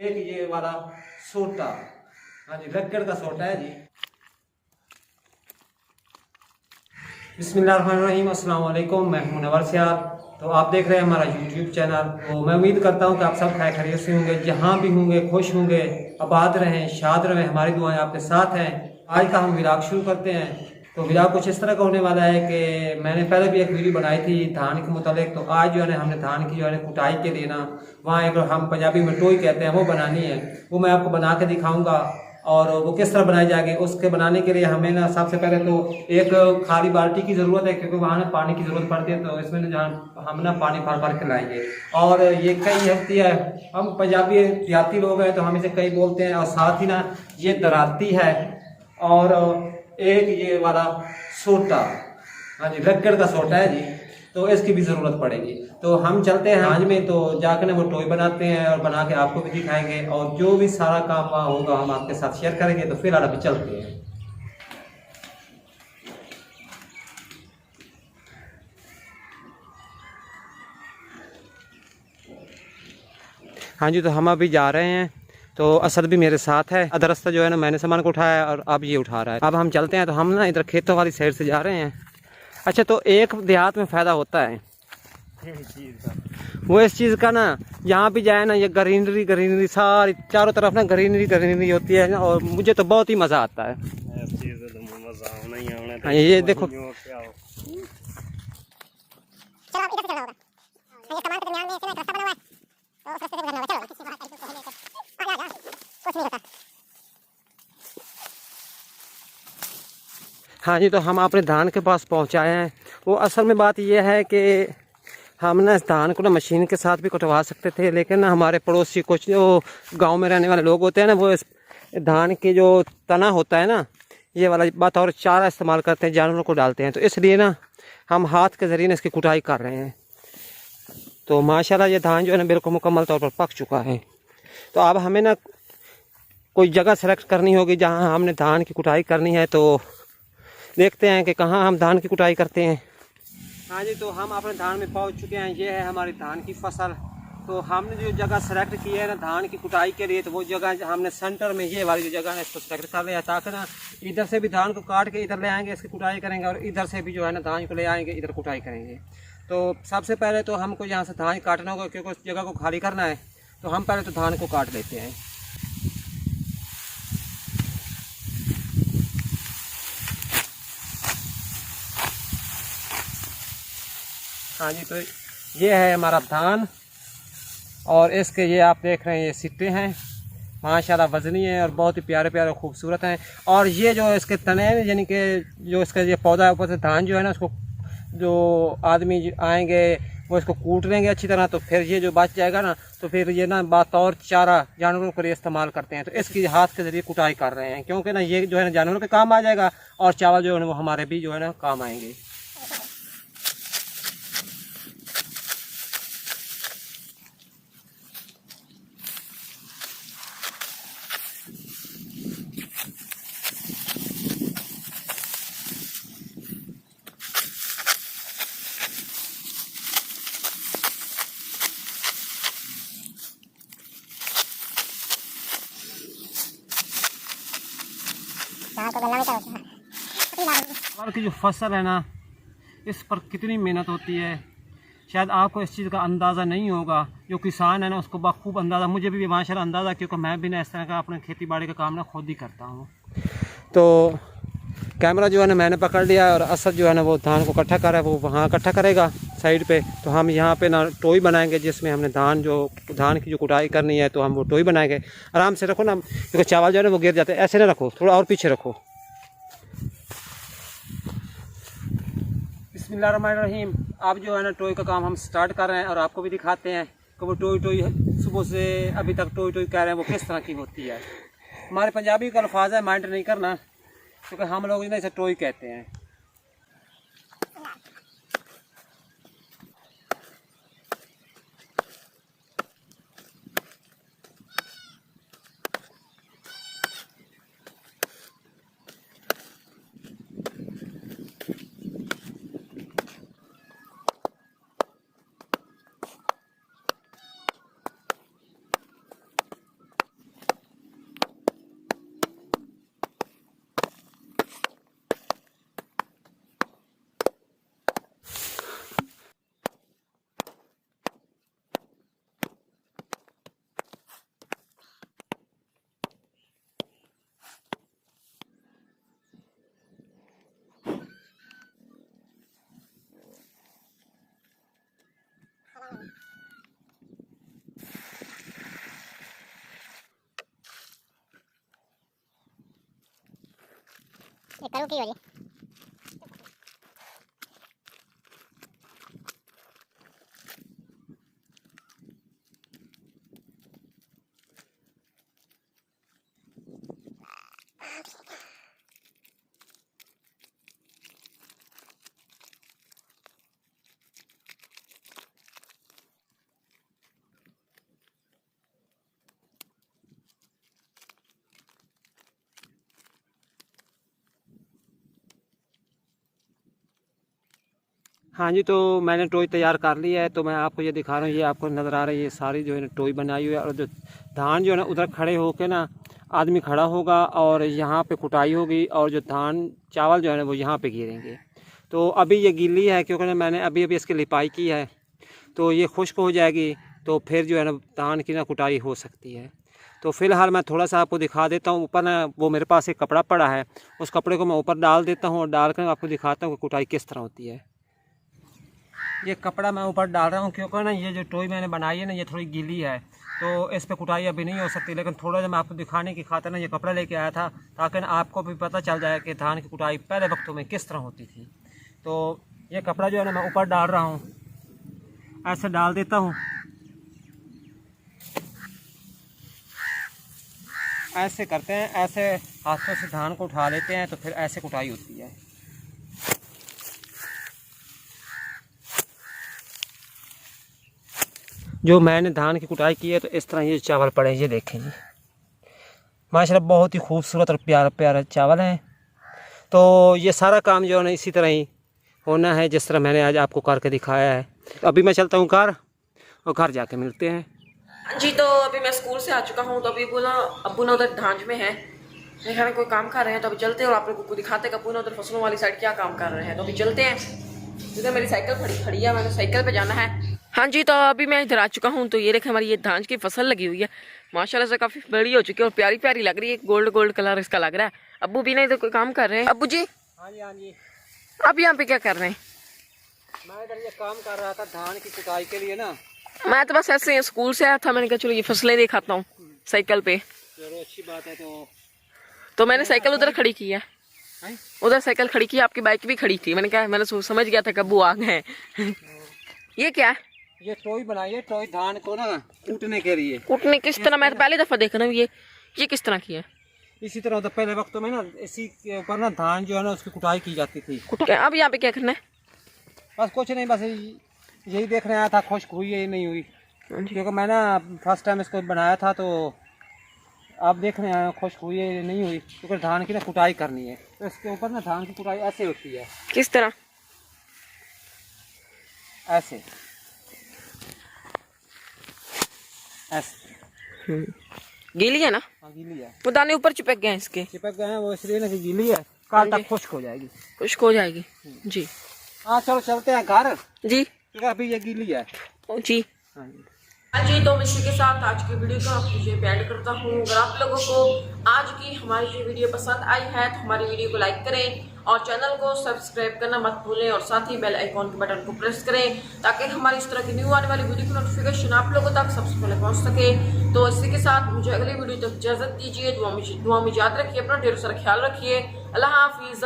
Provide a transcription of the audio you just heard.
एक ये वाला सोटा, हाँ जी, लक्कड़ का सोटा है जी। बिस्मिल्लाहिर्रहमानिर्रहीम, अस्सलाम वालेकुम। मैं हूं मुनव्वर सियार। तो आप देख रहे हैं हमारा यूट्यूब चैनल। तो मैं उम्मीद करता हूं कि आप सब खैर खैरियत से होंगे, जहां भी होंगे खुश होंगे, आबाद रहें, शाद रहें। हमारी दुआएं आपके साथ हैं। आज का हम व्लॉग शुरू करते हैं। तो व्लॉग कुछ इस तरह का होने वाला है कि मैंने पहले भी एक वीडियो बनाई थी धान के मुतालिक। तो आज जो है हमने धान की जो है कुटाई के लिए ना, वहाँ एक हम पंजाबी में टोई कहते हैं, वो बनानी है। वो मैं आपको बना के दिखाऊंगा और वो किस तरह बनाई जाएगी। उसके बनाने के लिए हमें ना सबसे पहले तो एक खाली बाल्टी की ज़रूरत है, क्योंकि वहाँ ना पानी की ज़रूरत पड़ती है। तो इसमें ना जहाँ हम ना पानी भर भर के लाएंगे। और ये कई होती है, हम पंजाबी देहाती लोग हैं तो हम इसे कई बोलते हैं। और साथ ही ना ये दराती है। और एक ये वाला सोटा, हाँ जी, लक्कड़ का सोटा है जी। तो इसकी भी ज़रूरत पड़ेगी। तो हम चलते हैं आज में, तो जाकर ना वो टोई बनाते हैं और बना के आपको भी दिखाएंगे। और जो भी सारा काम वहाँ होगा हम आपके साथ शेयर करेंगे। तो फिलहाल अभी चलते हैं। हाँ जी, तो हम अभी जा रहे हैं। तो असद भी मेरे साथ है। अदर रास्ता जो है ना मैंने सामान को उठाया और अब ये उठा रहा है। अब हम चलते हैं। तो हम ना इधर खेतों वाली साइड से जा रहे हैं। अच्छा, तो एक देहात में फ़ायदा होता है वो इस चीज़ का ना, यहाँ भी जाए ना, ये ग्रीनरी ग्रीनरी सारी चारों तरफ ना ग्रीनरी ग्रीनरी होती है ना। और मुझे तो बहुत ही मज़ा आता है। हाँ, ये देखो, हाँ जी, तो हम अपने धान के पास पहुँचाए हैं। वो असल में बात यह है कि हम ना इस धान को ना मशीन के साथ भी कटवा सकते थे, लेकिन ना हमारे पड़ोसी कुछ जो गांव में रहने वाले लोग होते हैं ना, वो इस धान की जो तना होता है ना, ये वाला बात और चारा इस्तेमाल करते हैं, जानवरों को डालते हैं। तो इसलिए ना हम हाथ के ज़रिए इसकी कुटाई कर रहे हैं। तो माशाल्लाह ये धान जो है ना बिल्कुल मुकम्मल तौर पर पक चुका है। तो अब हमें ना कोई जगह सेलेक्ट करनी होगी जहाँ हमने धान की कुटाई करनी है। तो देखते हैं कि कहाँ हम धान की कुटाई करते हैं। हाँ जी, तो हम अपने धान में पहुंच चुके हैं। ये है हमारी धान की फसल। तो हमने जो जगह सेलेक्ट की है ना धान की कुटाई के लिए, तो वो जगह हमने सेंटर में ये वाली जो जगह है इसको सेलेक्ट कर लिया, ताकि ना इधर से भी धान को काट के इधर ले आएंगे, इसकी कुटाई करेंगे, और इधर से भी जो है ना धान को ले आएंगे, इधर कुटाई करेंगे। तो सबसे पहले तो हमको यहाँ से धान काटना होगा, क्योंकि उस जगह को खाली करना है। तो हम पहले तो धान को काट लेते हैं। हाँ जी, तो ये है हमारा धान। और इसके ये आप देख रहे हैं ये सिट्टे हैं, माशाल्लाह वज़नी है और बहुत ही प्यारे प्यारे खूबसूरत हैं। और ये जो इसके तने हैं, यानी कि जो इसका ये पौधा है ऊपर से धान जो है ना, उसको जो आदमी आएंगे वो इसको कूट लेंगे अच्छी तरह। तो फिर ये जो बच जाएगा ना, तो फिर ये ना बतौर चारा जानवरों के लिए इस्तेमाल करते हैं। तो इसकी हाथ के ज़रिए कुटाई कर रहे हैं, क्योंकि ना ये जो है ना जानवरों के काम आ जाएगा, और चावल जो है ना वो हमारे भी जो है ना काम आएंगे। और की जो फसल है ना, इस पर कितनी मेहनत होती है, शायद आपको इस चीज़ का अंदाज़ा नहीं होगा। जो किसान है ना उसको बखूब अंदाज़ा, मुझे भी माशाल्लाह अंदाज़ा, क्योंकि मैं भी ना इस तरह का अपने खेती बाड़ी का काम ना खुद ही करता हूँ। तो कैमरा जो है ना मैंने पकड़ लिया है, और असद जो है ना वो धान को इकट्ठा कर रहा है, वो वहाँ इकट्ठा करेगा साइड पे। तो हम यहाँ पे ना टोई बनाएंगे, जिसमें हमने धान की जो कुटाई करनी है, तो हम वो टोई बनाएंगे। आराम से रखो ना, क्योंकि चावल जो है ना वो गिर जाते हैं। ऐसे ना रखो, थोड़ा और पीछे रखो। बिस्मिल्लाहिर्रहमानिर्रहीम। अब जो है ना टोई का काम हम स्टार्ट कर रहे हैं, और आपको भी दिखाते हैं कि वो टोई टोई सुबह से अभी तक टोई टोई कह रहे हैं वो किस तरह की होती है। हमारे पंजाबी का अल्फाज है, माइंड नहीं करना, क्योंकि हम लोग इसे टोई कहते हैं। करूँ की हो रही। हाँ जी, तो मैंने टोई तैयार कर लिया है। तो मैं आपको ये दिखा रहा हूँ, ये आपको नज़र आ रही है, ये सारी जो है ना टोई बनाई हुई है। और जो धान जो है ना उधर खड़े होके ना आदमी खड़ा होगा और यहाँ पे कुटाई होगी और जो धान चावल जो है ना वो यहाँ पे गिरेंगे। तो अभी ये गीली है क्योंकि ना मैंने अभी अभी इसकी लिपाई की है, तो ये खुश्क हो जाएगी तो फिर जो है ना धान की ना कुटाई हो सकती है। तो फ़िलहाल मैं थोड़ा सा आपको दिखा देता हूँ। ऊपर ना वो मेरे पास एक कपड़ा पड़ा है, उस कपड़े को मैं ऊपर डाल देता हूँ और डाल कर आपको दिखाता हूँ कि कुटाई किस तरह होती है। ये कपड़ा मैं ऊपर डाल रहा हूँ क्योंकि ना ये जो टोई मैंने बनाई है ना ये थोड़ी गीली है, तो इस पर कुटाई अभी नहीं हो सकती। लेकिन थोड़ा सा मैं आपको दिखाने की खातिर ना ये कपड़ा लेके आया था ताकि ना आपको भी पता चल जाए कि धान की कुटाई पहले वक्तों में किस तरह होती थी। तो ये कपड़ा जो है ना मैं ऊपर डाल रहा हूँ, ऐसे डाल देता हूँ। ऐसे करते हैं, ऐसे हाथों से धान को उठा लेते हैं तो फिर ऐसे कुटाई होती है। जो मैंने धान की कुटाई की है तो इस तरह ये चावल पड़े, ये देखें जी, माशाल्लाह बहुत ही खूबसूरत और प्यारा प्यारा चावल हैं। तो ये सारा काम जो है ना इसी तरह ही होना है जिस तरह मैंने आज आपको करके दिखाया है। तो अभी मैं चलता हूँ घर, और घर जाके मिलते हैं। जी, तो अभी मैं स्कूल से आ चुका हूँ। तो अभी बोला अब्बू ना उधर धांज में है, मेरे ख्याल में कोई काम कर रहे हैं। तो अभी चलते हैं और आप लोगों को दिखाते हैं कि अब्बू ना उधर फसलों वाली साइड क्या काम कर रहे हैं। तो अभी चलते हैं। इधर मेरी साइकिल खड़ी है, मैंने साइकिल पे जाना है। हाँ जी, तो अभी मैं इधर आ चुका हूँ। तो ये देखें हमारी ये धांज की फसल लगी हुई है, माशाल्लाह से काफी बड़ी हो चुकी है और प्यारी प्यारी लग रही है। गोल्ड गोल्ड कलर इसका लग रहा है। अब्बू भी ना इधर कोई काम कर रहे हैं। अब्बू जी, हाँ जी, हाँ जी, आप यहाँ पे क्या कर रहे हैं? मैं इधर ये काम कर रहा था धान की कुटाई के लिए ना। मैं तो बस ऐसे ही स्कूल से आया था, मैंने कहा चलो ये फसलें दिखाता हूँ साइकिल पे। चलो अच्छी बात है। तो मैंने साइकिल उधर खड़ी की है, उधर साइकिल खड़ी की, आपकी बाइक भी खड़ी थी। मैंने कहा, मैंने समझ गया था कब्बू आ गए। ये क्या है? ये टोई बनाई है, टोई धान को ना कूटने के लिए। कूटने किस तरह? मैं तो पहली दफा देख रहा हूँ। ये किस तरह की है? इसी तरह तो पहले वक्तों में ना इसी के ऊपर ना धान जो है ना उसकी कुटाई की जाती थी। अब यहाँ पे क्या करना है? बस कुछ नहीं, बस यही देखने आया था खुश्क हुई है नहीं हुई, क्योंकि मैं ना फर्स्ट टाइम इसको बनाया था। तो आप देखने आए खुश्क हुई है नहीं हुई, क्योंकि धान की ना कुटाई करनी है। तो इसके ऊपर ना धान की कुटाई ऐसे होती है। किस तरह? ऐसे ऐसे। गीली है ना? हाँ गीली है। वो दाने ऊपर चिपक गए हैं इसके। चिपक गए हैं वो इसलिए ना कि गीली है, कल तक खुश्क हो जाएगी। खुश्क हो जाएगी जी। हाँ चलो चलते हैं घर जी, क्योंकि अभी ये गीली है जी। हाँ जी। हाँ जी, तो इसी के साथ आज की वीडियो का मुझे ऐड करता हूँ। अगर आप लोगों को आज की हमारी जो वीडियो पसंद आई है तो हमारी वीडियो को लाइक करें और चैनल को सब्सक्राइब करना मत भूलें और साथ ही बेल आइकॉन के बटन को प्रेस करें ताकि हमारी इस तरह की न्यू आने वाली वीडियो की नोटिफिकेशन आप लोगों तक सबसे पहले पहुँच सके। तो इसी के साथ मुझे अगली वीडियो तक इजाजत दीजिए। दुआ में याद रखिए, अपना ढेर सारा ख्याल रखिए। अल्लाह हाफिज।